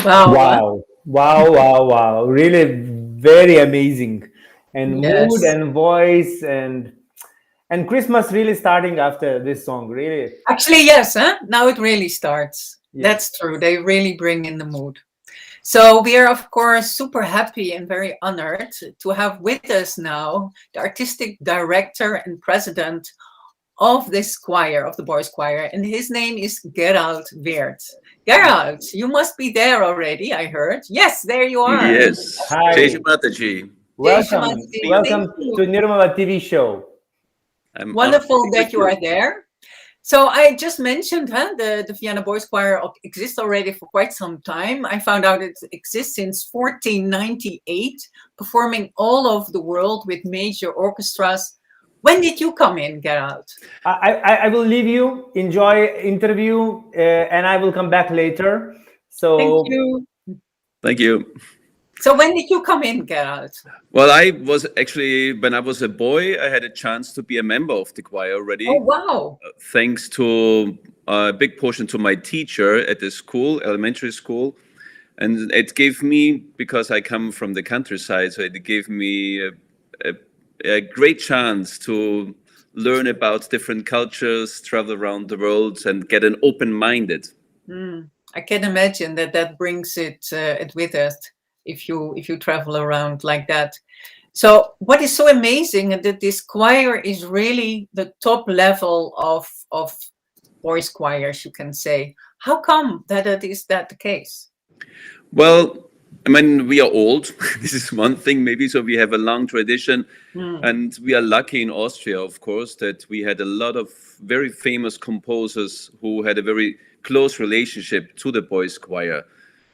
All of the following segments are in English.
Wow. Wow, wow, wow, wow. Really very amazing. And mood Yes. and voice and Christmas really starting after this song. Really. Actually, yes, huh? Now it really starts. Yes. That's true. They really bring in the mood. So we are, of course, super happy and very honored to have with us now the artistic director and president of this choir, of the boys' choir, and his name is Gerald Wirth. Gerald, you must be there already, I heard. Yes, there you are. Yes. Jai Hi. Shri Mataji. Jai Welcome. Shamati. Thank Welcome you. to Nirmala TV show. I'm honored to Wonderful be with that you you. are there. So I just mentioned the Vienna Boys Choir exists already for quite some time. I found out it exists since 1498, performing all over the world with major orchestras. When did you come in, Gerald? I will leave you, enjoy interview, and I will come back later. Thank So you. Thank you. So when did you come in, Gerald? Well, I was actually, when I was a boy, I had a chance to be a member of the choir Oh, already, wow. thanks to a big portion to my teacher at the school, elementary school. And it gave me, because I come from the countryside, so it gave me a, a great chance to learn about different cultures, travel around the world, and get an open-minded. I can imagine that brings it with us if you travel around like that. So what is so amazing is that this choir is really the top level of voice choirs, you can say. How come that it is that the case? Well, I mean, we are old. This is one thing, maybe. So we have a long tradition. And we are lucky in Austria, of course, that we had a lot of very famous composers who had a very close relationship to the boys' choir.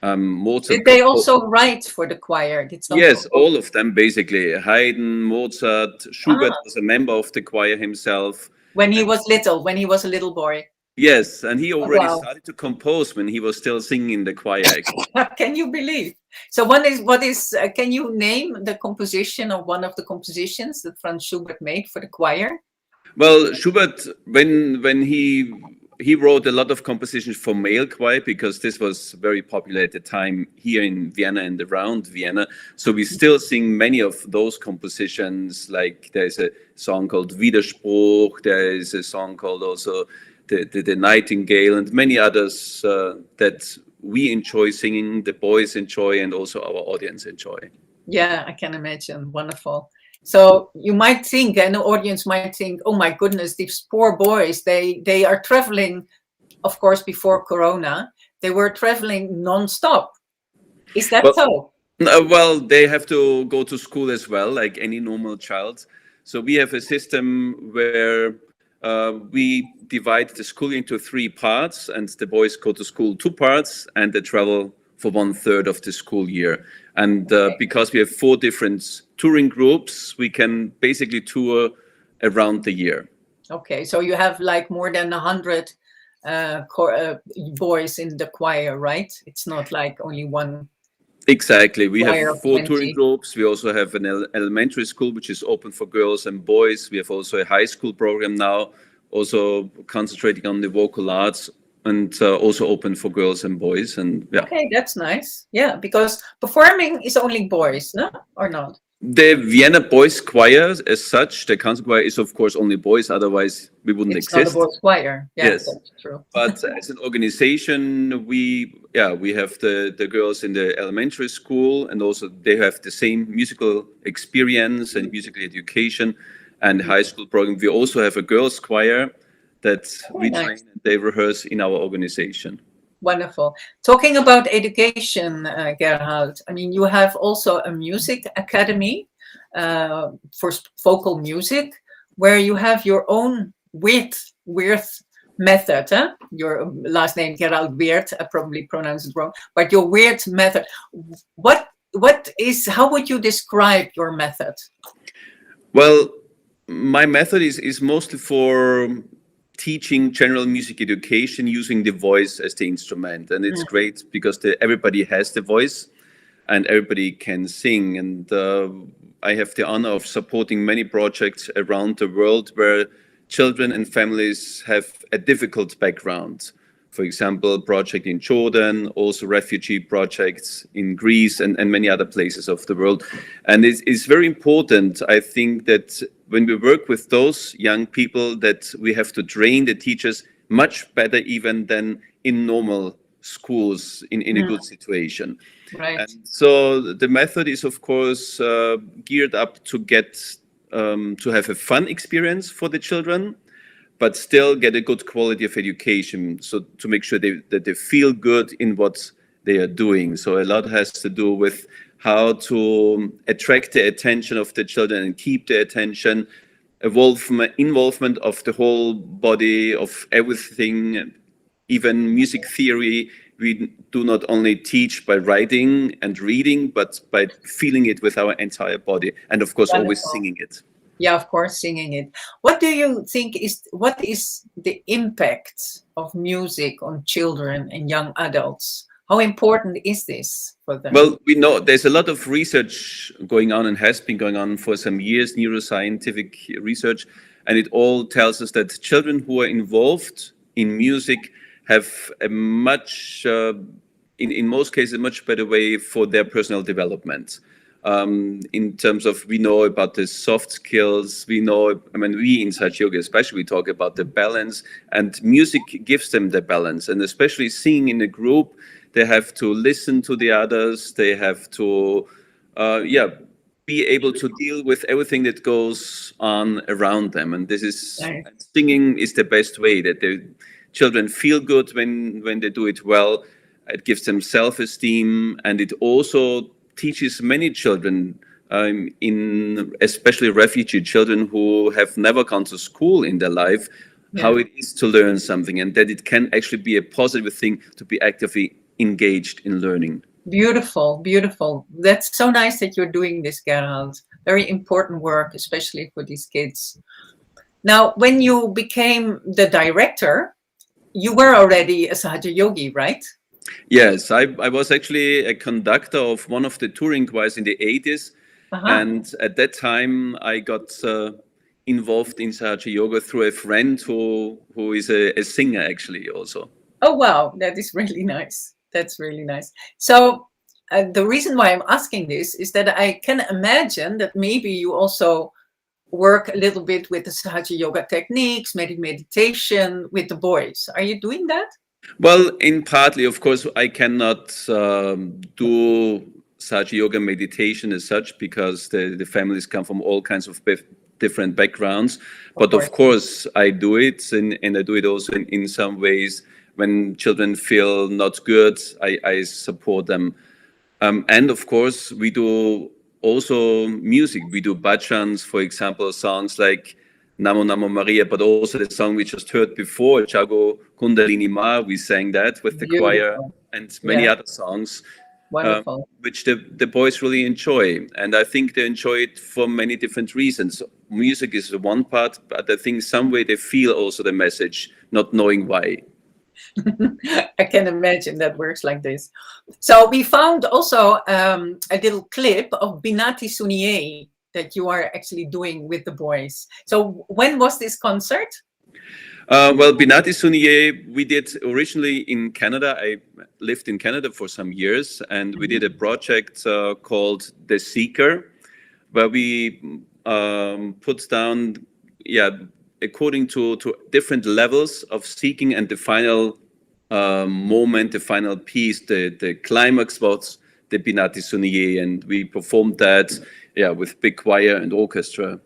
Mozart. Did they also write for the choir? Did some Yes, all of them basically. Haydn, Mozart, Schubert was a member of the choir himself. when he was little, when he was a little boy? Yes, and he already Wow. started to compose when he was still singing in the choir, actually. Can you believe? So can you name the composition of one of the compositions that Franz Schubert made for the choir? Well, Schubert, when he wrote a lot of compositions for male choir because this was very popular at the time here in Vienna and around Vienna. So we still sing many of those compositions. Like there's a song called Widerspruch. There is a song called also the Nightingale, and many others that we enjoy singing, the boys enjoy, and also our audience enjoy. Yeah, I can imagine. Wonderful. So you might think, and the audience might think, oh my goodness, these poor boys, they are traveling, of course, before Corona, they were traveling non-stop. Is that Well, so? well, they have to go to school as well, like any normal child. So we have a system where we divide the school into three parts, and the boys go to school two parts, and they travel for 1/3 of the school year. And because we have four different touring groups, we can basically tour around the year. Okay, so you have like more than 100 boys in the choir, right? It's not like only one Exactly. We have choir of four touring 20. groups. We also have an elementary school, which is open for girls and boys. We have also a high school program now, also concentrating on the vocal arts, and also open for girls and boys. And yeah. Okay, that's nice. Yeah, because performing is only boys, no? Or not? The Vienna Boys Choir, as such, the concert choir is of course only boys. Otherwise, we wouldn't It's not a exist. boys choir. Yeah, Yes, that's true. but as an organization, we have the girls in the elementary school, and also they have the same musical experience and musical education, and high school program. We also have a girls choir that we nice. train and they rehearse in our organization. Wonderful. Talking about education, Gerhard, I mean, you have also a music academy for vocal music, where you have your own Wirth method. Huh? Your last name, Gerald Wirth, I probably pronounced it wrong, but your Wirth method. How would you describe your method? Well, my method is mostly for teaching general music education using the voice as the instrument, and it's great because everybody has the voice and everybody can sing, and I have the honor of supporting many projects around the world where children and families have a difficult background. for example, project in Jordan, also refugee projects in Greece and many other places of the world. And it's very important, I think, that when we work with those young people, that we have to train the teachers much better even than in normal schools in a good situation. Right. And so the method is, of course, geared up to get to have a fun experience for the children, but still get a good quality of education. So to make sure that they feel good in what they are doing. So a lot has to do with how to attract the attention of the children and keep the attention, involvement of the whole body, of everything, even music theory. We do not only teach by writing and reading, but by feeling it with our entire body. And of course, always singing it. Yeah, of course, singing it. What do you think what is the impact of music on children and young adults? How important is this for them? Well, we know there's a lot of research going on and has been going on for some years, neuroscientific research, and it all tells us that children who are involved in music have a much, in most cases, a much better way for their personal development. In terms of, we know about the soft skills, we know, I mean, we in Sahaja Yoga especially, we talk about the balance, and music gives them the balance. And especially singing in a group, they have to listen to the others, they have to, be able to deal with everything that goes on around them. And this is, singing is the best way that the children feel good when they do it well. It gives them self-esteem, and it also teaches many children, in especially refugee children who have never gone to school in their life, how it is to learn something, and that it can actually be a positive thing to be actively engaged in learning. Beautiful, beautiful. That's so nice that you're doing this, Gerald. Very important work, especially for these kids. Now, when you became the director, you were already a Sahaja Yogi, right? Yes, I was actually a conductor of one of the touring choirs in the 80s. And at that time, I got involved in Sahaja Yoga through a friend who is a singer, actually, also. Oh, wow. That is really nice. That's really nice. So the reason why I'm asking this is that I can imagine that maybe you also work a little bit with the Sahaja Yoga techniques, meditation with the boys. Are you doing that? Well, in partly, of course, I cannot do Sahaja Yoga meditation as such, because the families come from all kinds of different backgrounds. But of course, I do it, and I do it also in some ways. When children feel not good, I support them. And of course, we do also music. We do bhajans, for example, songs like Namo Namo Maria, but also the song we just heard before, Jago Kundalini Ma. We sang that with the choir, and many other songs, which the boys really enjoy. And I think they enjoy it for many different reasons. Music is the one part, but I think some way they feel also the message, not knowing why. I can imagine that works like this. So we found also a little clip of Binati Suniye that you are actually doing with the boys. So when was this concert? Well, Binati Suniye, we did originally in Canada. I lived in Canada for some years, and we did a project called The Seeker, where we put down, according to different levels of seeking, and the final moment, the final piece, the climax was the Binati Suniye, and we performed that with big choir and orchestra.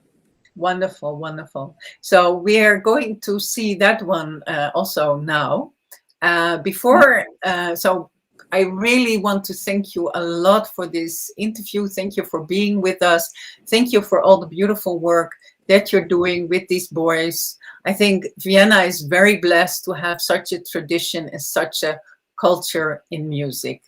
Wonderful, wonderful. So we are going to see that one also now. So I really want to thank you a lot for this interview. Thank you for being with us. Thank you for all the beautiful work that you're doing with these boys. I think Vienna is very blessed to have such a tradition and such a culture in music.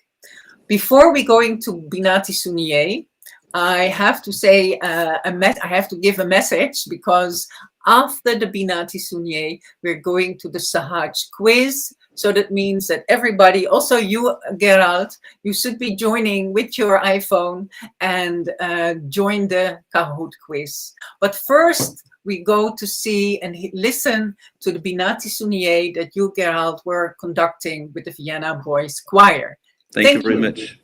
Before we go into Binati Suniye, I have to say, I have to give a message, because after the Binati Suniye, we're going to the Sahaj quiz. So that means that everybody, also you, Gerald, you should be joining with your iPhone and join the Kahoot quiz. But first, we go to see and listen to the Binati Sunier that you, Gerald, were conducting with the Vienna Boys Choir. Thank you very much.